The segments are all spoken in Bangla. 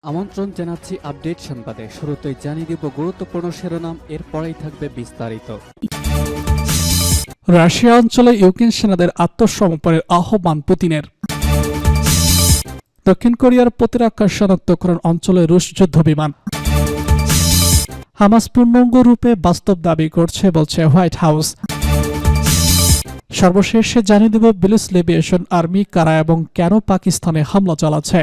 আমন্ত্রণ জানাচ্ছি আপডেট সংবাদে। শুরুতেই জানিয়ে দিব গুরুত্বপূর্ণ শিরোনাম, এরপরেই থাকবে বিস্তারিত। রাশিয়া অঞ্চলে ইউক্রেন সেনাদের আত্মসমর্পণের আহ্বান পুতিনের। দক্ষিণ কোরিয়ার প্রতিরক্ষা শনাক্তকরণ অঞ্চলে রুশ যুদ্ধ বিমান। হামাস পূর্ণাঙ্গ রূপে বাস্তব দাবি করছে বলছে হোয়াইট হাউস। সর্বশেষে জানিয়ে দেব বিলিস লিবিয়েশন আর্মি কারা এবং কেন পাকিস্তানে হামলা চালাচ্ছে।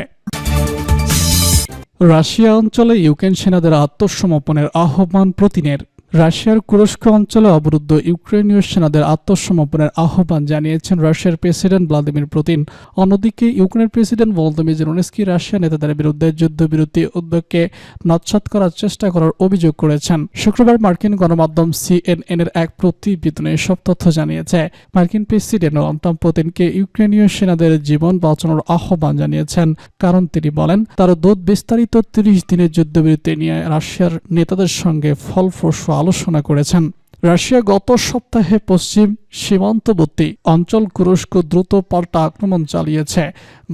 রাশিয়া অঞ্চলে ইউক্রেন সেনাদের আত্মসমর্পণের আহ্বান পুতিনের। রাশিয়ার কুরস্ক অঞ্চলে অবরুদ্ধ ইউক্রেনীয় সেনাদের আত্মসমর্পণের আহ্বান জানিয়েছেন রাশিয়ার প্রেসিডেন্ট ভ্লাদিমির পুতিন। অন্যদিকে ইউক্রেনের প্রেসিডেন্ট ভলোদিমির জেলেনস্কি রাশিয়া নেতাদের বিরুদ্ধে যুদ্ধবিরতি উদ্যোগকে নস্যাৎ করার চেষ্টা করার অভিযোগ করেছেন। শুক্রবার মার্কিন গণমাধ্যম সিএনএন এর এক প্রতিবেদনে এসব তথ্য জানিয়েছে। মার্কিন প্রেসিডেন্ট ভ্লাদিমির পুতিনকে ইউক্রেনীয় সেনাদের জীবন বাঁচানোর আহ্বান জানিয়েছেন, কারণ তিনি বলেন তার দূত বিস্তারিত 30 দিনের যুদ্ধবিরতি নিয়ে রাশিয়ার নেতাদের সঙ্গে ফলপ্রসূ আলোচনা করেছেন। রাশিয়া গত সপ্তাহে পশ্চিম সীমান্তবর্তী অঞ্চল কুরস্ক দ্রুত পাল্টা আক্রমণ চালিয়েছে।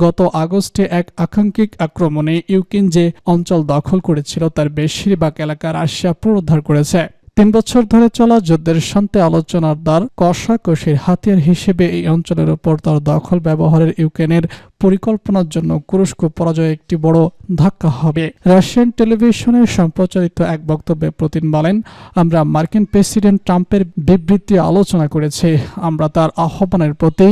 গত আগস্টে এক আকাঙ্ক্ষিত আক্রমণে ইউক্রেন যে অঞ্চল দখল করেছিল তার বেশিরভাগ এলাকা রাশিয়া পুনরুদ্ধার করেছে। 3 বছর ধরে চলা যুদ্ধের শান্তি আলোচনার দ্বার কষাকষির হাতিয়ার হিসেবে এই অঞ্চলের উপর তার দখল ব্যবহারের ইউক্রেনের পরিকল্পনার জন্য কুরস্ক পরাজয় একটি বড় ধাক্কা হবে। রাশিয়ান টেলিভিশনে সম্প্রচারিত এক বক্তব্যে পুতিন বলেন, আমরা মার্কিন প্রেসিডেন্ট ট্রাম্পের বিবৃতি আলোচনা করেছি। আমরা তার আহ্বানের প্রতি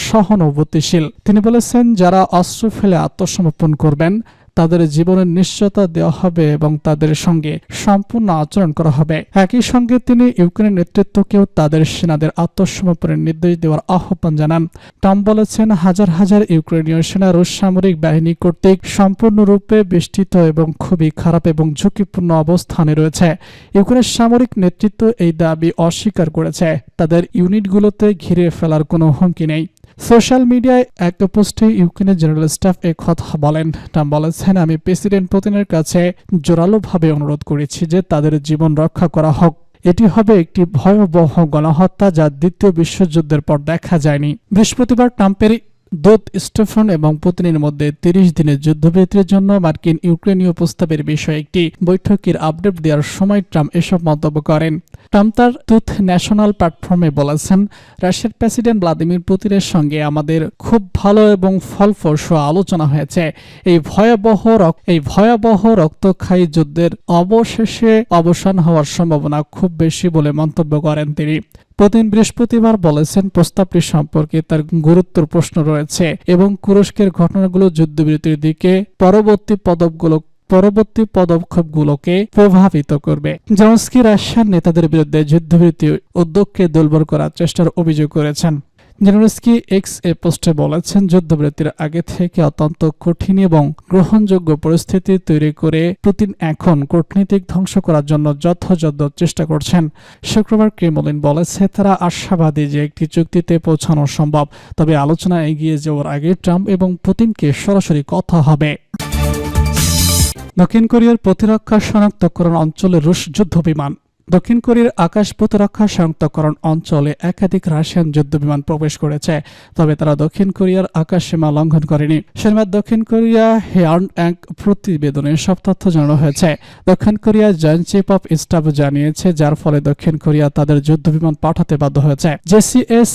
সহানুভূতিশীল। তিনি বলেছেন, যারা অস্ত্র ফেলে আত্মসমর্পণ করবেন তাদের জীবনের নিশ্চয়তা দেওয়া হবে এবং তাদের সঙ্গে সম্পূর্ণ আচরণ করা হবে। একই সঙ্গে তিনি ইউক্রেনের নেতৃত্বকেও তাদের সেনাদের আত্মসমর্পণের নির্দেশ দেওয়ার আহ্বান জানান। ট্রাম্প বলেছেন, হাজার হাজার ইউক্রেনীয় সেনা রুশ সামরিক বাহিনী কর্তৃক সম্পূর্ণরূপে বেষ্টিত এবং খুবই খারাপ এবং ঝুঁকিপূর্ণ অবস্থানে রয়েছে। ইউক্রেনের সামরিক নেতৃত্ব এই দাবি অস্বীকার করেছে। তাদের ইউনিটগুলোতে ঘিরে ফেলার কোনো হুমকি নেই। সোশ্যাল মিডিয়ায় এক পোস্টে ইউক্রেনের জেনারেল স্টাফ এ কথা বলেন। ট্রাম্প বলেছেন, আমি প্রেসিডেন্ট পুতিনের কাছে জোরালোভাবে অনুরোধ করেছি যে তাদের জীবন রক্ষা করা হোক। এটি হবে একটি ভয়াবহ গণহত্যা যা দ্বিতীয় বিশ্বযুদ্ধের পর দেখা যায়নি। বৃহস্পতিবার ট্রাম্পের দূত স্টেফান এবং পুতিনের মধ্যে 30 দিনের যুদ্ধবিরতির জন্য মার্কিন ইউক্রেনীয় প্রস্তাবের বিষয়ে একটি বৈঠকের আপডেট দেওয়ার সময় ট্রাম্প এসব মন্তব্য করেন। ট্রাম্প তার ট্রুথ ন্যাশনাল প্ল্যাটফর্মে বলেছেন, রাশিয়ার প্রেসিডেন্ট ভ্লাদিমির পুতিনের সঙ্গে আমাদের খুব ভালো এবং ফলপ্রসূ আলোচনা হয়েছে। এই ভয়াবহ রক্তক্ষয়ী যুদ্ধের অবশেষে অবসান হওয়ার সম্ভাবনা খুব বেশি বলে মন্তব্য করেন তিনি। পুতিন বৃহস্পতিবার বলেছেন, প্রস্তাবটি সম্পর্কে তার গুরুত্বর প্রশ্ন রয়েছে এবং তুরস্কের ঘটনাগুলো যুদ্ধবিরতির দিকে পরবর্তী পদক্ষেপগুলোকে প্রভাবিত করবে। জেলেনস্কি রাশিয়ার নেতাদের বিরুদ্ধে যুদ্ধবিরতি উদ্যোগকে দুর্বল করার চেষ্টার অভিযোগ করেছেন। জেলেনস্কি এক্স এ পোস্টে বলেছেন, যুদ্ধবিরতির আগে থেকে অত্যন্ত কঠিন এবং গ্রহণযোগ্য পরিস্থিতি তৈরি করে পুতিন এখন কূটনীতিক ধ্বংস করার জন্য যথাযথ চেষ্টা করছেন। শুক্রবার ক্রেমলিন বলেছে তারা আশাবাদী যে একটি চুক্তিতে পৌঁছানো সম্ভব, তবে আলোচনা এগিয়ে যাওয়ার আগে ট্রাম্প এবং পুতিনকে সরাসরি কথা হবে। দক্ষিণ কোরিয়ার প্রতিরক্ষা শনাক্তকরণ অঞ্চলে রুশ যুদ্ধ বিমান। দক্ষিণ কোরিয়ার আকাশ প্রতিরক্ষা শনাক্তকরণ অঞ্চলে একাধিক রাশিয়ান যুদ্ধবিমান প্রবেশ করেছে, তবে তারা দক্ষিণ কোরিয়ার আকাশ সীমা লঙ্ঘন করেনি। শনিবার দক্ষিণ কোরিয়া হেয়ার্ন এক প্রতিবেদনে সব তথ্য জানানো হয়েছে। দক্ষিণ কোরিয়ার জয়েন্ট চিফ অফ স্টাফ জানিয়েছে, যার ফলে দক্ষিণ কোরিয়া তাদের যুদ্ধবিমান পাঠাতে বাধ্য হয়েছে। জেসিএস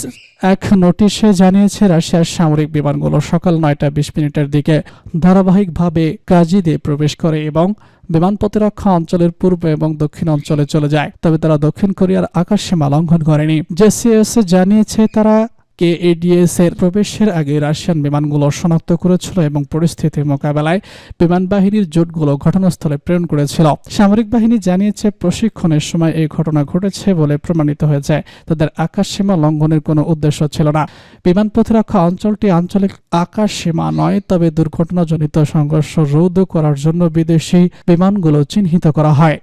এক নোটিশে জানিয়েছে, রাশিয়ার সামরিক বিমানগুলো সকাল 9:20 দিকে ধারাবাহিকভাবে কাজিদে প্রবেশ করে এবং বিমান প্রতিরক্ষা অঞ্চলের পূর্ব এবং দক্ষিণ অঞ্চলে চলে যায়, তবে তারা দক্ষিণ কোরিয়ার আকাশ সীমা লঙ্ঘন করেনি। জেসিএস জানিয়েছে তারা কেএডিএস এর প্রবেশের আগে রাশিয়ান বিমানগুলো শনাক্ত করেছিল এবং পরিস্থিতি মোকাবেলায় বিমান বাহিনীর জোটগুলো ঘটনাস্থলে প্রেরণ করেছিল। সামরিক বাহিনী জানিয়েছে, প্রশিক্ষণের সময় এই ঘটনা ঘটেছে বলে প্রমাণিত হয়েছে। তাদের আকাশ সীমা লঙ্ঘনের কোনো উদ্দেশ্য ছিল না। বিমান প্রতিরক্ষা অঞ্চলটি আঞ্চলিক আকাশ সীমা নয়, তবে দুর্ঘটনাজনিত সংঘর্ষ রোধ করার জন্য বিদেশি বিমানগুলো চিহ্নিত করা হয়।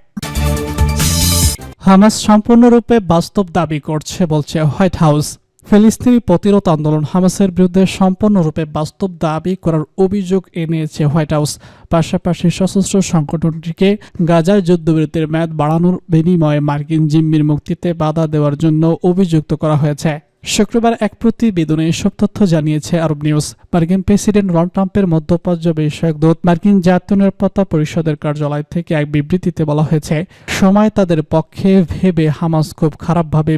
হামাস সম্পূর্ণরূপে বাস্তব দাবি করছে বলছে হোয়াইট হাউস। ফিলিস্তিনি প্রতিরোধ আন্দোলন হামাসের বিরুদ্ধে সম্পূর্ণরূপে বাস্তব দাবি করার অভিযোগ এনেছে হোয়াইট হাউস। পাশাপাশি সশস্ত্র সংগঠনটিকে গাজার যুদ্ধবিরতির মেয়াদ বাড়ানোর বিনিময়ে মার্কিন জিম্মির মুক্তিতে বাধা দেওয়ার জন্য অভিযুক্ত করা হয়েছে। শুক্রবার এক প্রতিবেদনে এসব তথ্য জানিয়েছে আরব নিউজ। মার্কিন প্রেসিডেন্ট ডোনাল্ড ট্রাম্পের মধ্যপ্রাচ্য বিষয়ক দূত মার্কিন জাতীয় নিরাপত্তা পরিষদের কার্যালয় থেকে এক বিবৃতিতে বলা হয়েছে, সময় তাদের পক্ষে ভেবে হামাস খুব খারাপভাবে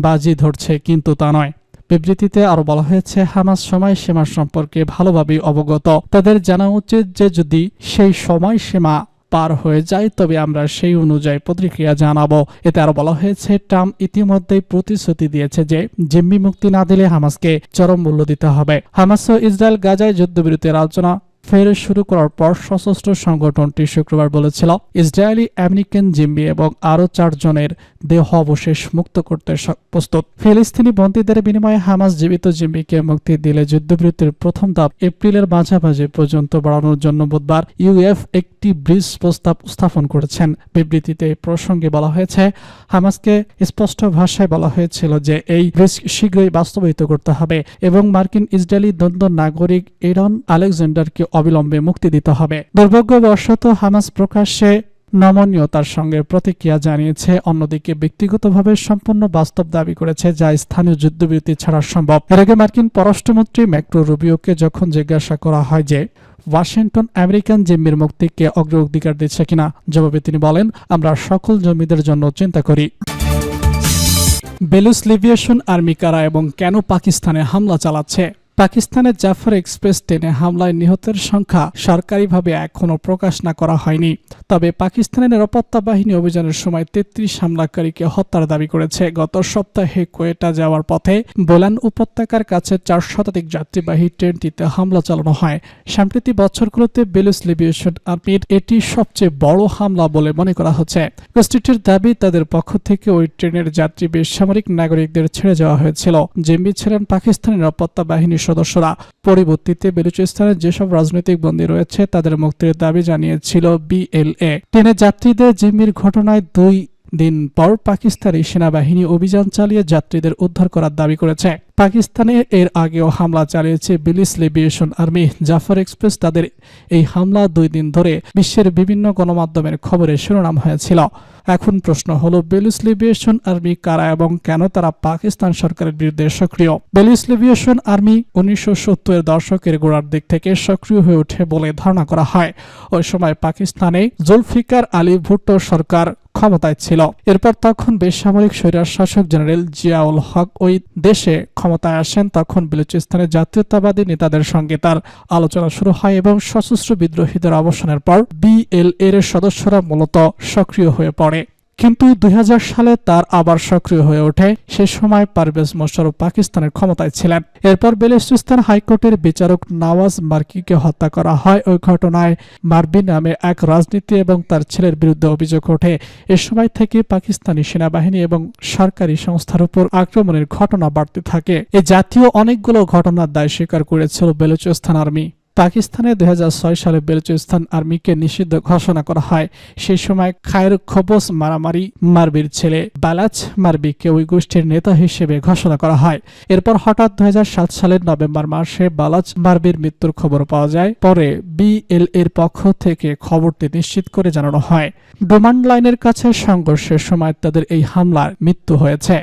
বাজি ধরছে, কিন্তু তা নয়। বিবৃতিতে আরো বলা হয়েছে, হামাস সময়সীমা সম্পর্কে ভালোভাবেই অবগত। তাদের জানা উচিত যে যদি সেই সময়সীমা পার হয়ে যায় তবে আমরা সেই অনুযায়ী প্রতিক্রিয়া জানাবো। এতে আরো বলা হয়েছে, ট্রাম্প ইতিমধ্যেই প্রতিশ্রুতি দিয়েছে যে জিম্মি মুক্তি না দিলে হামাসকে চরম মূল্য দিতে হবে। হামাস ও ইসরায়েল গাজায় যুদ্ধবিরতির আলোচনা ফের শুরু করার পর সশস্ত্র সংগঠনটি শুক্রবার বলেছিল, ইসরায়েলি আমেরিকান জিম্মি এবং আরও 4 জনের দেহ অবশেষ মুক্ত করতে প্রস্তুত। ফিলিস্তিনি বন্দীদের বিনিময়ে হামাস জীবিত জিম্মিকে মুক্তি দিলে যুদ্ধবিরতির প্রথম ধাপ এপ্রিলের মাঝামাঝি পর্যন্ত বাড়ানোর জন্য বুধবার ইউএফ একটি ব্রিজ প্রস্তাব উত্থাপন করেছেন। বিবৃতিতে এই প্রসঙ্গে বলা হয়েছে, হামাসকে স্পষ্ট ভাষায় বলা হয়েছিল যে এই ব্রিজ শীঘ্রই বাস্তবায়িত করতে হবে এবং মার্কিন ইসরায়েলি দ্বন্দ্ব নাগরিক এরন আলেকজান্ডারকে অবিলম্বে মুক্তি দিতে হবে। দুর্ভাগ্যবশত হামাস প্রকাশ্যে নমনীয়তার সঙ্গে প্রতিক্রিয়া জানিয়েছে, অন্যদিকে ব্যক্তিগতভাবে সম্পূর্ণ বাস্তব দাবি করেছে যা স্থানীয় যুদ্ধবিরতি ছাড়া সম্ভব। এর আগে মার্কিন পররাষ্ট্রমন্ত্রী মার্কো রুবিওকে যখন জিজ্ঞাসা করা হয় যে ওয়াশিংটন আমেরিকান জিম্মির মুক্তিকে অগ্রাধিকার দিচ্ছে কিনা, জবাবে তিনি বলেন, আমরা সকল জঙ্গিদের জন্য চিন্তা করি। বেলুচ লিবিয়েশন আর্মি কারা এবং কেন পাকিস্তানে হামলা চালাচ্ছে? পাকিস্তানের জাফর এক্সপ্রেস ট্রেনে হামলায় নিহতের সংখ্যা সরকারিভাবে এখনও প্রকাশ না করা হয়নি। তবে পাকিস্তানের নিরাপত্তা বাহিনী অভিযানের সময় 33 হামলাকারীকে হত্যার দাবি করেছে। গত সপ্তাহে কোয়েটা যাওয়ার পথে বোলান উপত্যকার কাছে 4 শতাধিক যাত্রীবাহী ট্রেনটিতে হামলা চালানো হয়। সাম্প্রতিক বছরগুলোতে বেলুচ লিবিয়েশন আর্মির এটি সবচেয়ে বড় হামলা বলে মনে করা হচ্ছে। গোষ্ঠীটির দাবি, তাদের পক্ষ থেকে ওই ট্রেনের যাত্রী বেসামরিক নাগরিকদের ছেড়ে যাওয়া হয়েছিল। জিম্মি ছিলেন পাকিস্তানের নিরাপত্তা বাহিনীর সদস্যরা। পরবর্তীতে বেলুচিস্তানের যেসব রাজনৈতিক বন্দী রয়েছে তাদের মুক্তির দাবি জানিয়েছিল বিএলএ। ট্রেনে যাত্রীদের জিম্মির ঘটনায় 2 দিন পর পাকিস্তানি সেনাবাহিনী অভিযান চালিয়ে যাত্রীদের উদ্ধার করার দাবি করেছে। পাকিস্তানে এর আগেও হামলা চালিয়েছে বেলুচ লিবিয়েশন আর্মি। জাফর এক্সপ্রেস তাদের এই হামলা 2 দিন ধরে বিশ্বের বিভিন্ন গণমাধ্যমের খবরে শিরোনাম হয়েছিল। এখন প্রশ্ন হলো, বেলুচ লিবিয়েশন আর্মি কারা এবং কেন তারা পাকিস্তান সরকারের বিরুদ্ধে সক্রিয়? বেলুচ লিবিয়েশন আর্মি 1970-এর দশকের গোড়ার দিক থেকে সক্রিয় হয়ে ওঠে বলে ধারণা করা হয়। ওই সময় পাকিস্তানে জুলফিকার আলী ভুট্টো সরকার ক্ষমতায় ছিল। এরপর তখন বেসামরিক স্বৈরশাসক জেনারেল জিয়াউল হক ওই দেশে ক্ষমতায় আসেন। তখন বেলুচিস্তানের জাতীয়তাবাদী নেতাদের সঙ্গে তার আলোচনা শুরু হয় এবং সশস্ত্র বিদ্রোহীদের অবসানের পর বিএলএর সদস্যরা মূলত সক্রিয় হয়ে পড়ে। কিন্তু 2000 সালে তার আবার সক্রিয় হয়ে ওঠে। সে সময় পারভেজ মোশাররফ পাকিস্তানের ক্ষমতায় ছিলেন। এরপর বেলুচিস্তান হাইকোর্টের বিচারক নওয়াজ মার্কিকে হত্যা করা হয়। ওই ঘটনায় মার্বি নামে এক রাজনীতি এবং তার ছেলের বিরুদ্ধে অভিযোগ ওঠে। এ সময় থেকে পাকিস্তানি সেনাবাহিনী এবং সরকারি সংস্থার উপর আক্রমণের ঘটনা বাড়তে থাকে। এ জাতীয় অনেকগুলো ঘটনার দায় স্বীকার করেছিল বেলুচিস্তান আর্মি। পাকিস্তানে 2006 সালে বেলুচিস্তান আর্মিকে নিষিদ্ধ ঘোষণা করা হয়। সেই সময় খায়ের খবস মারামারি মার্বির ছেলে বালাচ মার্বিকে ওই গোষ্ঠীর নেতা হিসেবে ঘোষণা করা হয়। এরপর হঠাৎ 2007 সালের নভেম্বর মাসে বালাচ মার্বির মৃত্যুর খবর পাওয়া যায়। পরে বিএলএর পক্ষ থেকে খবরটি নিশ্চিত করে জানানো হয়। ডোমান্ড লাইনের কাছে সংঘর্ষের সময় তাদের এই হামলার মৃত্যু হয়েছে।